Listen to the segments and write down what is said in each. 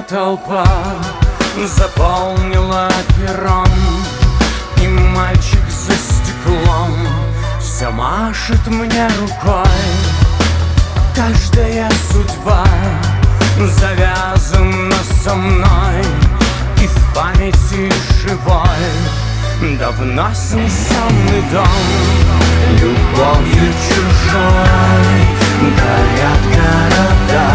толпа заполнила перрон, и мальчик за стеклом все машет мне рукой. Каждая судьба завязана со мной, и в памяти живой давно снесенный дом. Любовью чужой горят города,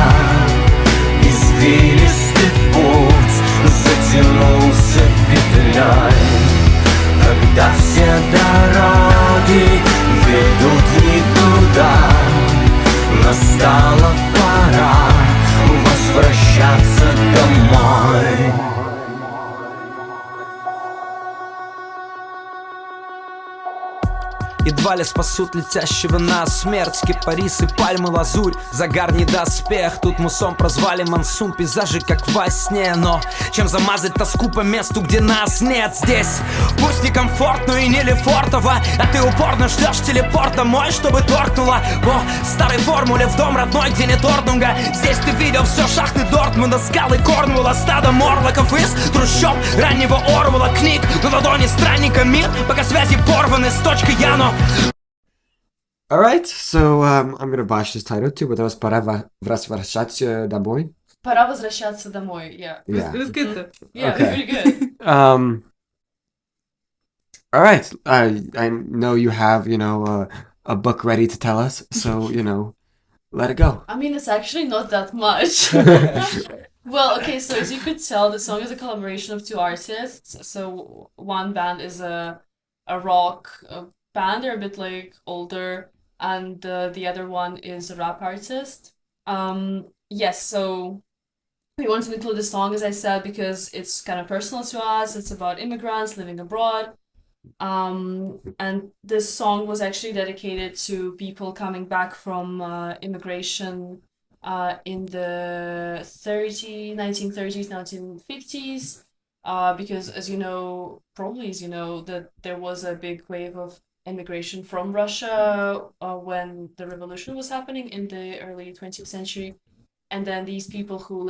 извилистый путь затянулся петлей. Когда все дороги ведут никуда, настала пора возвращаться домой. Едва ли спасут летящего на смерть кипарисы, пальмы, лазурь, загар не доспех. Тут мусом прозвали монсун, пейзажи как во сне. Но чем замазать тоску по месту, где нас нет здесь? Пусть не комфортно и не лефортово, а ты упорно ждешь телепорт домой, чтобы торкнуло по старой формуле в дом родной, где нет ордунга. Здесь ты видел все шахты Дортмунда, скалы Корнуэлла, стадо морлоков из трущоб раннего Орвелла, книг на ладони странника мир, пока связи порваны с точкой Яно. Alright, so I'm gonna botch this title too, but that was Пора Возвращаться Домой. Пора возвращаться домой, yeah. Yeah. It was good though. Yeah, Okay. it was really good. Alright, I know you have, a book ready to tell us, so, let it go. I mean, it's actually not that much. Well, okay, so as you could tell, the song is a collaboration of two artists. So one band is a rock band, they're a bit like older, and the other one is a rap artist. Yes, so we wanted to include the song, as I said, because it's kind of personal to us. It's about immigrants living abroad. And this song was actually dedicated to people coming back from immigration in the 1930s, 1950s, because as you know, probably as you know, that there was a big wave of immigration from Russia when the revolution was happening in the early 20th century. And then these people who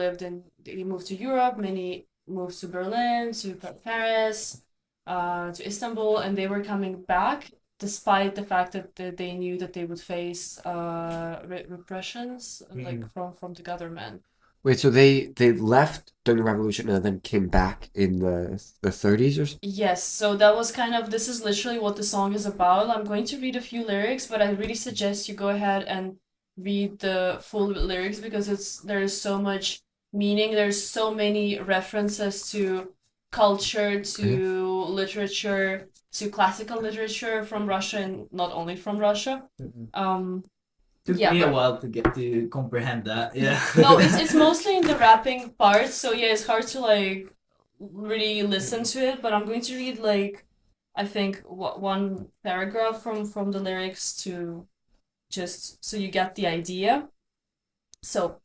they moved to Europe, many moved to Berlin, to Paris, to Istanbul, and they were coming back despite the fact that they knew that they would face repressions like from the government. Wait, so they left during the revolution and then came back in the 30s or something? Yes, so that was this is literally what the song is about. I'm going to read a few lyrics, but I really suggest you go ahead and read the full lyrics because there is so much meaning. There's so many references to culture, to literature, to classical literature from Russia and not only from Russia. Took me a while to get to comprehend that. Yeah. No, it's mostly in the rapping part, so yeah, it's hard to like really listen to it. But I'm going to read like I think one paragraph from the lyrics to just so you get the idea. So,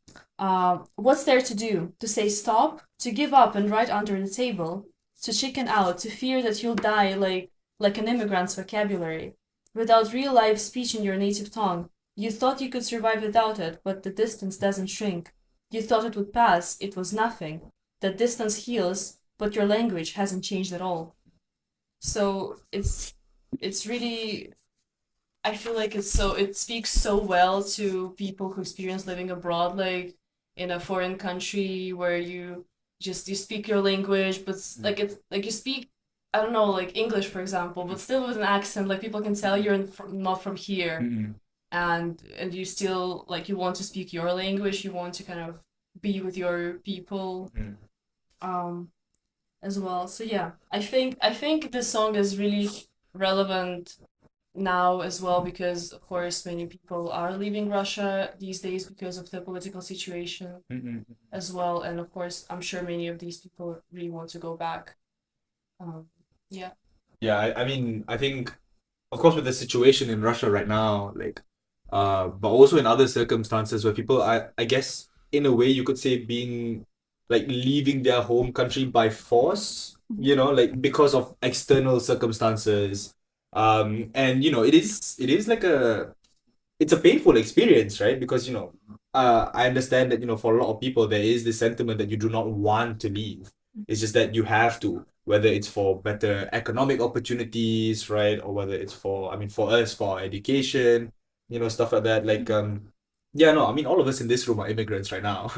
what's there to do? To say stop? To give up and write under the table? To chicken out? To fear that you'll die like an immigrant's vocabulary? Without real life speech in your native tongue? You thought you could survive without it, but the distance doesn't shrink. You thought it would pass, it was nothing. The distance heals, but your language hasn't changed at all. So it's really, I feel like it speaks so well to people who experience living abroad, like in a foreign country where you speak your language, but it's like you speak, I don't know, like English, for example, but still with an accent, like people can tell you're not from here. Mm-hmm. And you still like you want to speak your language, you want to kind of be with your people as well. So yeah, I think this song is really relevant now as well because of course many people are leaving Russia these days because of the political situation as well, and of course I'm sure many of these people really want to go back. I mean, I think of course with the situation in Russia right now, like but also in other circumstances where people I guess in a way you could say being like leaving their home country by force, like because of external circumstances. And it is like it's a painful experience, right? Because I understand that, for a lot of people, there is this sentiment that you do not want to leave. It's just that you have to, whether it's for better economic opportunities, right? Or whether it's for, I mean, for us, for our education, stuff like that. Like, yeah, no, I mean, all of us in this room are immigrants right now,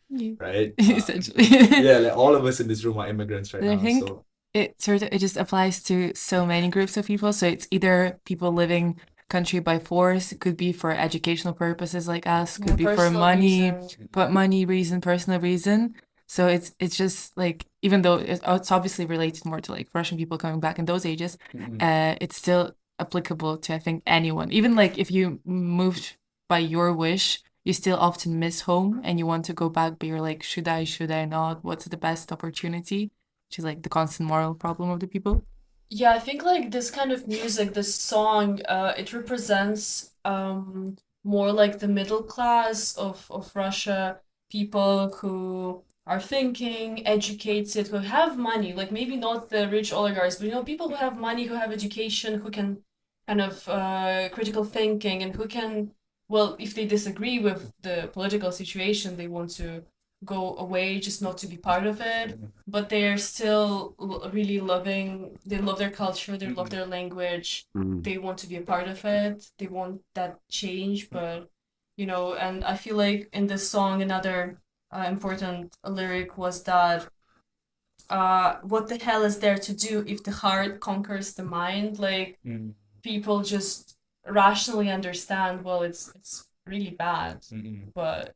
Yeah. right? Essentially. Yeah, like all of us in this room are immigrants right And I now. think So, it just applies to so many groups of people. So it's either people living country by force, it could be for educational purposes like us, could be for Personal money, reason. but money reason, personal reason. So it's just like even though it's obviously related more to like Russian people coming back in those ages, it's still applicable to I think anyone. Even like if you moved by your wish, you still often miss home and you want to go back, but you're like, should I not? What's the best opportunity? Which is like the constant moral problem of the people. Yeah, I think like this kind of music, this song, it represents more like the middle class of Russia, people who are thinking, educated, who have money, like maybe not the rich oligarchs, but people who have money, who have education, who can kind of critical thinking and who can, well, if they disagree with the political situation, they want to go away just not to be part of it, but they're still really loving, they love their culture, they love their language, they want to be a part of it, they want that change, but and I feel like in this song another important lyric was that what the hell is there to do if the heart conquers the mind? Like people just rationally understand, well, it's really bad, but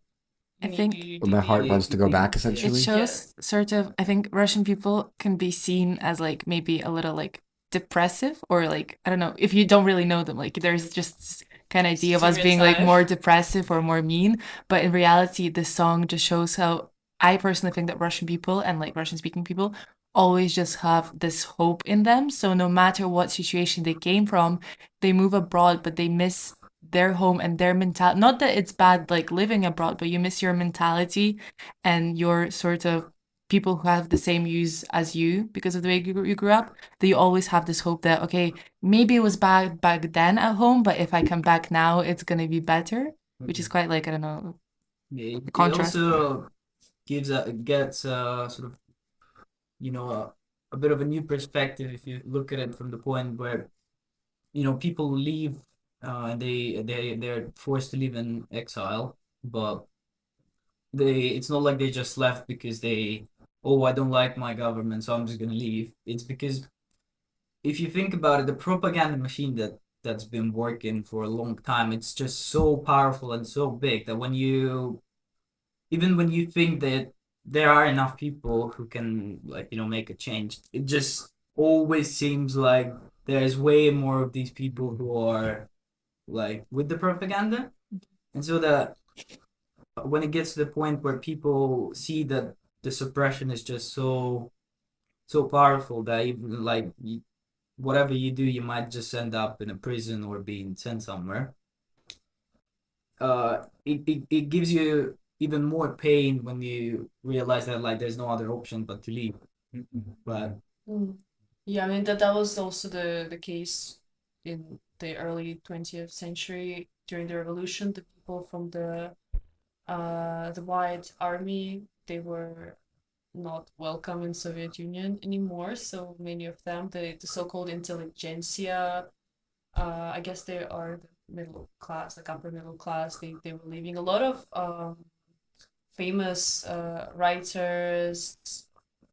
I think My heart wants to go back, it essentially. shows sort of, I think Russian people can be seen as like maybe a little like depressive or like, I don't know, if you don't really know them, like there's just this kind of idea of us being like Stereotype. more depressive or more mean. But in reality, this song just shows how I personally think that Russian people and like Russian speaking people always just have this hope in them. So no matter what situation they came from, they move abroad, but they miss their home and their mentality. Not that it's bad like living abroad, but you miss your mentality and your sort of people who have the same views as you because of the way you grew up. That you always have this hope that okay, maybe it was bad back then at home, but if I come back now, it's gonna be better. Which is quite like I don't know. Yeah, it Contrast. also gets sort of a bit of a new perspective if you look at it from the point where people leave and they're forced to live in exile, but it's not like they just left because I don't like my government, so I'm just gonna leave. It's because if you think about it, the propaganda machine that's been working for a long time, it's just so powerful and so big that even when you think that there are enough people who can make a change, it just always seems like there's way more of these people who are like with the propaganda, and so that when it gets to the point where people see that the suppression is just so powerful that even like whatever you do, you might just end up in a prison or being sent somewhere. It gives you even more pain when you realize that like there's no other option but to leave. But yeah, I mean that was also the case in the early 20th century during the revolution. The people from the White Army, they were not welcome in Soviet Union anymore. So many of them, the so-called intelligentsia, I guess they are the middle class, like upper middle class. They were leaving. A lot of famous writers,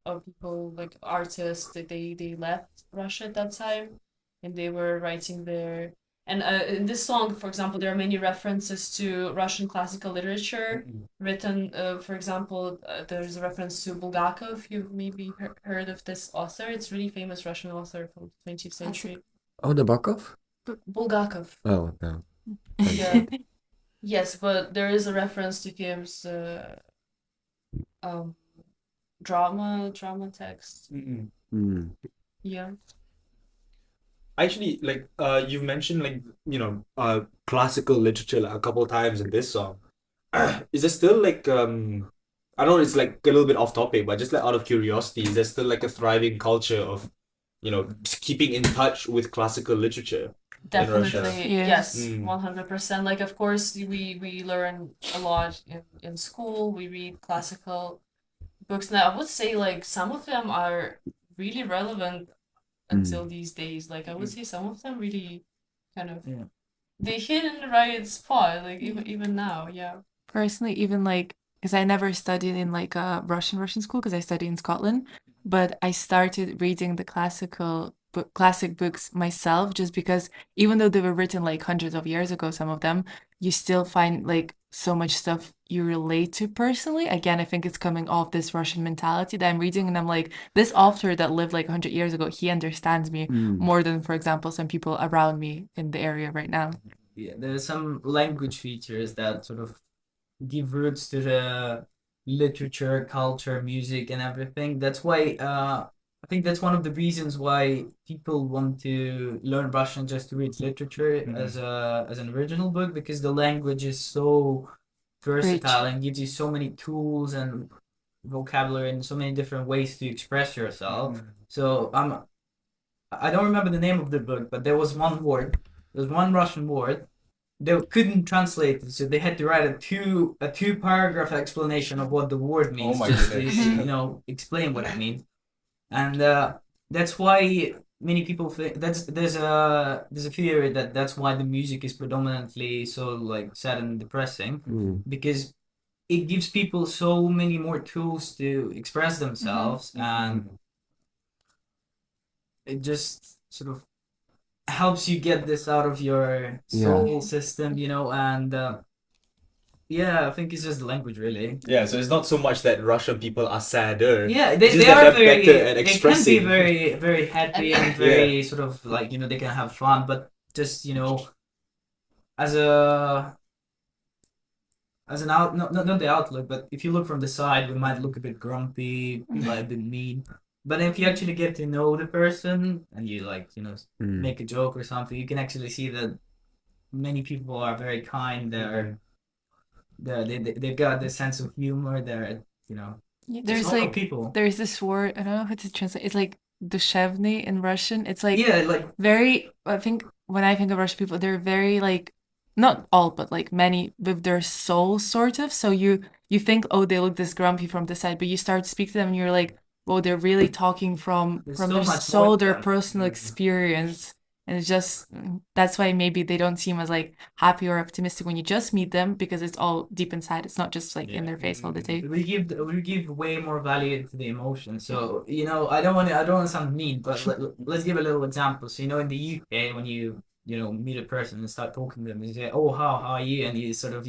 of people like artists, they left Russia at that time, and they were writing there. And in this song, for example, there are many references to Russian classical literature written. For example, there's a reference to Bulgakov. You've maybe heard of this author. It's a really famous Russian author from the 20th century. Oh, Nabokov? Bulgakov. Oh, no. Yeah. Yes, but there is a reference to him's drama text. Mm. Yeah. actually, like, you've mentioned, like, classical literature like a couple of times in this song. Is there still like I know it's like a little bit off topic, but just like out of curiosity, is there still like a thriving culture of keeping in touch with classical literature? Definitely, Yeah. yes, Mm. 100%. Like, of course, we learn a lot in school. We read classical books. Now, I would say like some of them are really relevant until these days. Like, I would say some of them really kind of Yeah. they hit in the right spot. Like even now, yeah. Personally, even like, because I never studied in like a Russian school because I studied in Scotland, but I started reading the classic books myself just because even though they were written like hundreds of years ago, some of them, you still find like so much stuff you relate to personally. Again, I think it's coming off this Russian mentality that I'm reading, and I'm like, this author that lived like 100 years ago, he understands me more than, for example, some people around me in the area right now. Yeah, there's some language features that sort of give roots to the literature, culture, music, and everything. That's why I think that's one of the reasons why people want to learn Russian just to read literature as an original book, because the language is so versatile and gives you so many tools and vocabulary and so many different ways to express yourself. So I don't remember the name of the book, but there was one word, there was one Russian word they couldn't translate it, so they had to write a two paragraph explanation of what the word means, Oh my just goodness. to explain what it means. And that's why many people think there's a theory that that's why the music is predominantly so like sad and depressing, because it gives people so many more tools to express themselves, and it just sort of helps you get this out of your soul system, and yeah, I think it's just the language, really. Yeah, so it's not so much that Russian people are sadder. Yeah, it's they just that are they're very, better at they can expressing. be very, very happy and very sort of like, they can have fun, but just, as an not the outlook, but if you look from the side, we might look a bit grumpy, like a bit mean. But if you actually get to know the person and you like, make a joke or something, you can actually see that many people are very kind. They've got this sense of humor. They're, There's normal like people. there's this word, I don't know how to translate. It's like dushevny in Russian. It's like Yeah, like very, I think when I think of Russian people, they're very like, not all, but like many with their soul sort of. So you think, oh, they look this grumpy from the side, but you start to speak to them and you're like, oh, they're really talking from There's their so much more soul, to their them. personal experience. And it's just that's why maybe they don't seem as like happy or optimistic when you just meet them, because it's all deep inside. It's not just like in their face all the time. we give way more value to the emotion. So I don't want to sound mean, but let's give a little example. So in the UK, when you meet a person and start talking to them, you say, "Oh, how are you?" and you sort of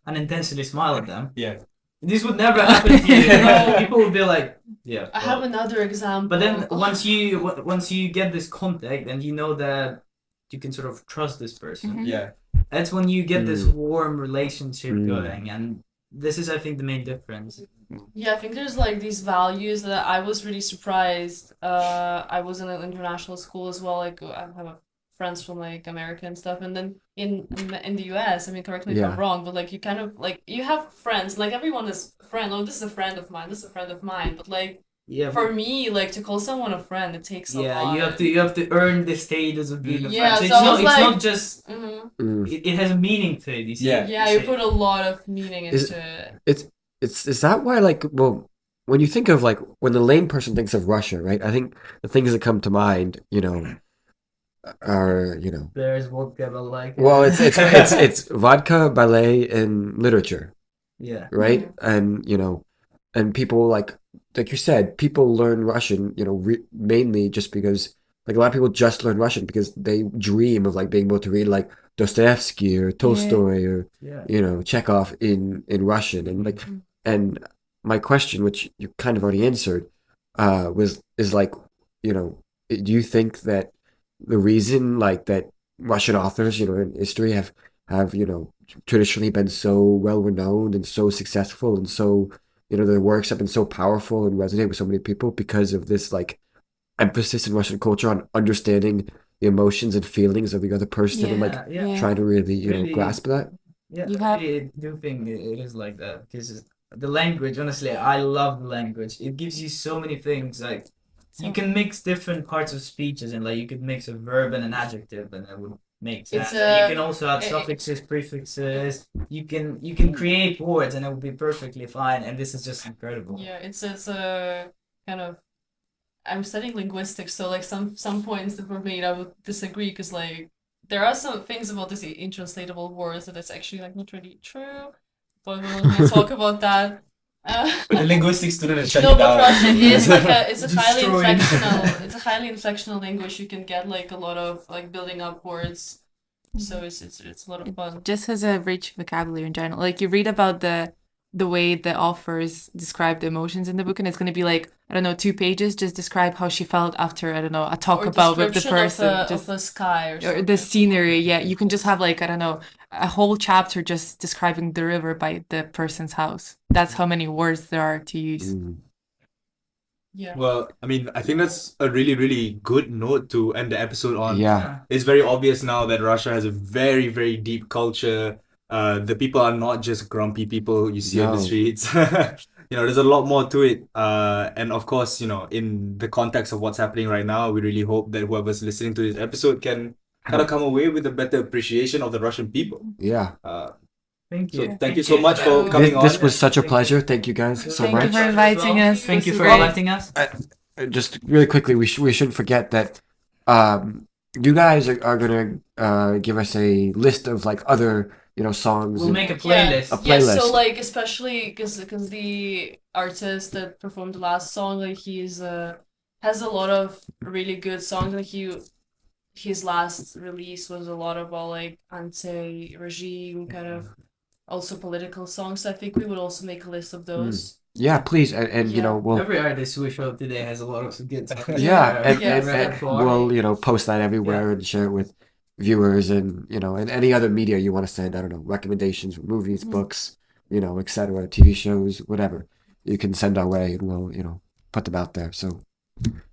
unintentionally smile at them. Yeah. This would never happen to you. No. People would be like, "Yeah." I have another example. But then once you get this contact and you know that you can sort of trust this person, Yeah. that's when you get this warm relationship going, and this is, I think, the main difference. Yeah, I think there's like these values that I was really surprised. I was in an international school as well. Like I have friends from like America and stuff, and then in the US, I mean, correct me if I'm wrong, but like you kind of like you have friends. Like everyone is a friend. Oh, this is a friend of mine. This is a friend of mine. But like for me, like to call someone a friend, it takes a lot. you have to earn the status of being a friend. Yeah, So so it's not just Mhm. it has a meaning to it. You see? Yeah, you put a lot of meaning into it. Is that why, like, well, when you think of like when the lame person thinks of Russia, right? I think the things that come to mind, are There's vodka, but like well, it's vodka, ballet, and literature, yeah, right? And and people like you said, people learn Russian, mainly just because like a lot of people just learn Russian because they dream of like being able to read like Dostoevsky or Tolstoy or Chekhov in Russian, and like and my question, which you kind of already answered, is like, do you think that the reason like that Russian authors, in history have traditionally been so well renowned and so successful and so their works have been so powerful and resonate with so many people because of this like emphasis in Russian culture on understanding the emotions and feelings of the other person and like trying to really Really- grasp that. yeah. You I have- really do think it is like that, because the language. Honestly, I love the language. It gives you so many things. Like you can mix different parts of speeches, and like you could mix a verb and an adjective, and it would make It's sense. And you can a also add it- suffixes, prefixes. You can create words, and it will be perfectly fine. And this is just incredible. yeah, it's a kind of. I'm studying linguistics, so like some points that were made, I would disagree because like there are some things about this intranslatable words that it's actually like not really true, but we'll not talk about that. But the linguistics student is shutting No, down. but Russian is like it's a highly Destroyed. inflectional. It's a highly inflectional language. You can get like a lot of like building up words, so it's a lot of fun. It just has a rich vocabulary in general. Like you read about the way the authors describe the emotions in the book, and it's going to be like, I don't know, 2 pages, just describe how she felt after, I don't know, a talk Or about with the description person, of a sky or or something. the scenery. Yeah, you can just have like, I don't know, a whole chapter just describing the river by the person's house. That's how many words there are to use. Yeah. Well, I mean, I think that's a really, really good note to end the episode on. Yeah. It's very obvious now that Russia has a very, very deep culture. The people are not just grumpy people you see on the No. streets. There's a lot more to it. And of course, in the context of what's happening right now, we really hope that whoever's listening to this episode can kind of come away with a better appreciation of the Russian people. Yeah. Thank So you. thank you so much for This- coming This on. was such a Thank pleasure. you. Thank you guys so Thank you much. for inviting us. Thank you This for is great. inviting us. Just really quickly, we shouldn't forget that you guys are gonna give us a list of like other songs. We'll and- make a playlist. A Yeah, playlist. so like especially because the artist that performed the last song, like he's has a lot of really good songs. Like his last release was a lot about like anti-regime kind of also political songs. So I think we would also make a list of those. Yeah, please, and Yeah. we'll Every artist we showed today has a lot of good songs. yeah, and, Yes, and repertoire. we'll post that everywhere and share it with viewers and and any other media you want to send. I don't know, recommendations, movies, books, etc., TV shows, whatever you can send our way, and we'll put them out there. So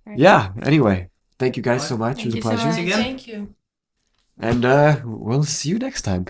Right. yeah. Anyway, thank you guys so much. Thank It was a you so pleasure, much. Again? Thank you. and we'll see you next time.